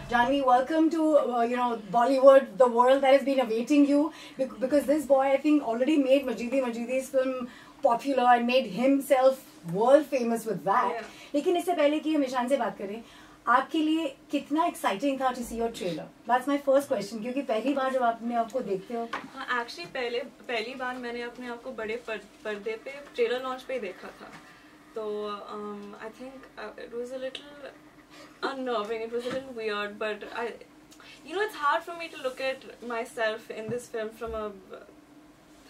Janvi, welcome to Bollywood, the world that has been awaiting you, because this boy, I think, already made Majidi's film popular and made himself world famous with that. Yeah. लेकिन इससे पहले कि हम ईशान से बात करें, आपके लिए कितना exciting था to see your trailer? That's my first question, क्योंकि पहली बार जब आपने आपको देखते हो. एक्चुअली पहली बार मैंने अपने आप को बड़े पर्दे पे ट्रेलर लॉन्च पे ही देखा था, तो I think it was a little unnerving, it was a little weird, but it's hard for me to look at myself in this film from a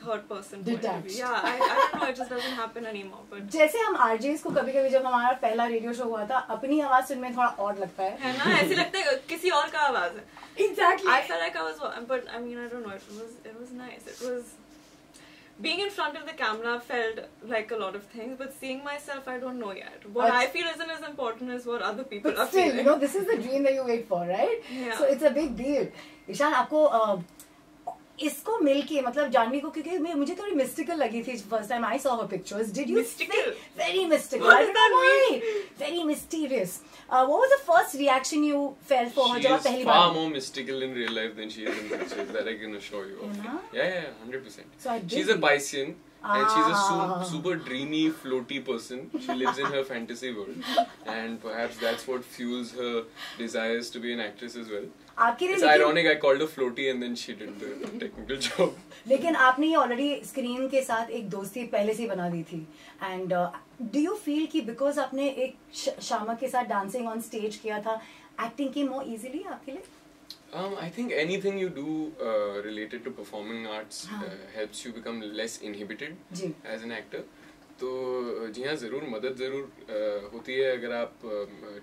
third person point of view. Yeah, I don't know, it just doesn't happen anymore. But जैसे हम RJs को कभी-कभी जब हमारा पहला radio show हुआ था, अपनी आवाज सुनने में थोड़ा ऑड लगता है ना, ऐसे लगता है किसी और का आवाज है. Exactly. I felt like I was, but I mean, I don't know, it was nice. It was being in front of the camera felt like a lot of things, but seeing myself, I don't know yet. What I feel isn't as important as what other people are feeling. But still, this is the dream that you wait for, right? Yeah. So it's a big deal. Ishan, आपको इसको मिलके, मतलब जानवी को, क्योंकि मुझे थोड़ी mystical लगी थी first time I saw her pictures. Did you mystical? Very mystical. What does that mean? Very mysterious. What was the first reaction you felt for her? She is far more mystical in real life than she is in pictures. That I can assure you. Yeah, 100%. So she's a Piscean. And she's a super dreamy, floaty person. She lives in her fantasy world, and perhaps that's what fuels her desires to be an actress as well. It's ironic I called her floaty and then she did the technical job. लेकिन आपने ये already screen के साथ एक दोस्ती पहले से बना दी थी. And do you feel कि because आपने एक शामक के साथ dancing on stage किया था, acting की more easily आपके लिए? I think anything you do related to performing arts helps you become less inhibited as an actor. तो जी हाँ, ज़रूर मदद ज़रूर होती है अगर आप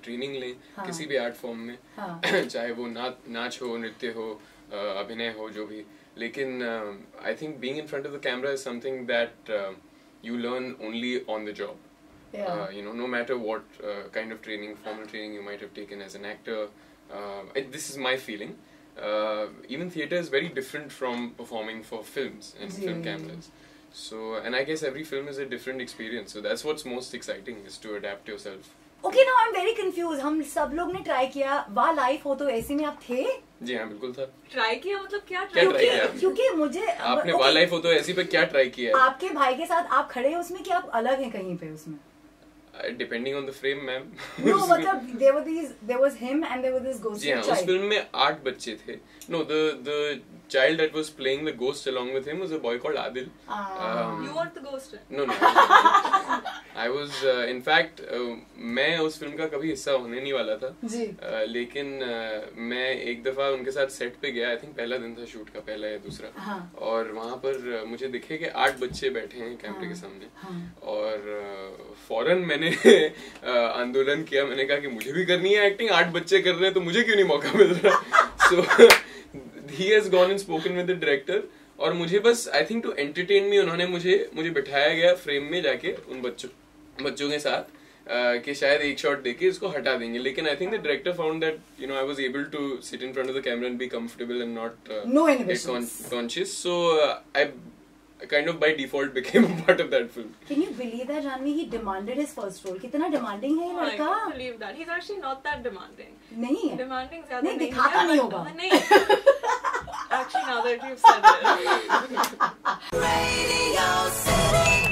ट्रेनिंग लें किसी भी आर्ट फॉर्म में, चाहे वो नाच हो, नृत्य हो, अभिनय हो, जो भी. लेकिन I think being in front of the camera is something that you learn only on the job. No matter what kind of training, formal training you might have taken as an actor. This is my feeling. Even theatre is very different from performing for films and film cameras. So, and I guess every film is a different experience. So that's what's most exciting, is to adapt yourself. Okay, now I'm very confused. हम सब लोग ने try किया. वाह life हो तो ऐसे में आप थे? जी हाँ, बिल्कुल था. Try किया मतलब क्या try किया? क्योंकि मुझे आपने वाह लाइफ हो तो ऐसी पे क्या try किया? आपके भाई के साथ आप खड़े हैं उसमें, कि आप अलग हैं कहीं पे उसमें? Depending on the frame, ma'am. No, मतलब there was him and there was this ghost child. जी हाँ, उस फिल्म में 8 बच्चे थे. No, the child that was playing the ghost along with him was a boy called Adil. You weren't the ghost? No. I was, in fact, मैं उस film का कभी हिस्सा होने नहीं वाला था. लेकिन मैं एक दफा उनके साथ सेट पे गया. I think पहला दिन था शूट का, पहला या दूसरा. और वहाँ पर मुझे दिखे कि 8 बच्चे बैठे हैं कैमरे के सामने. और फौरन मैंने आंदोलन किया. मैंने कहा कि मुझे भी करनी है एक्टिंग. 8 बच्चे कर रहे हैं तो मुझे क्यों नहीं मौका मिल रहा? So he has gone and spoken with the director. और मुझे बस I think to entertain me उन्होंने मुझे बिठाया गया फ्रेम में जाके उन बच्चों के साथ कि शायद एक शॉट देके इसको हटा देंगे. लेकिन I think the director found that I was able to sit in front of the camera and be comfortable and not get conscious. So I kind of by default became a part of that film. Can you believe that, Janvi? He demanded his first role. कितना demanding है ये लड़का? I can't believe that. He's actually not that demanding. नहीं है. Demanding ज़्यादा नहीं. दिखाता नहीं होगा. नहीं. Actually, now that you've said it. Radio City.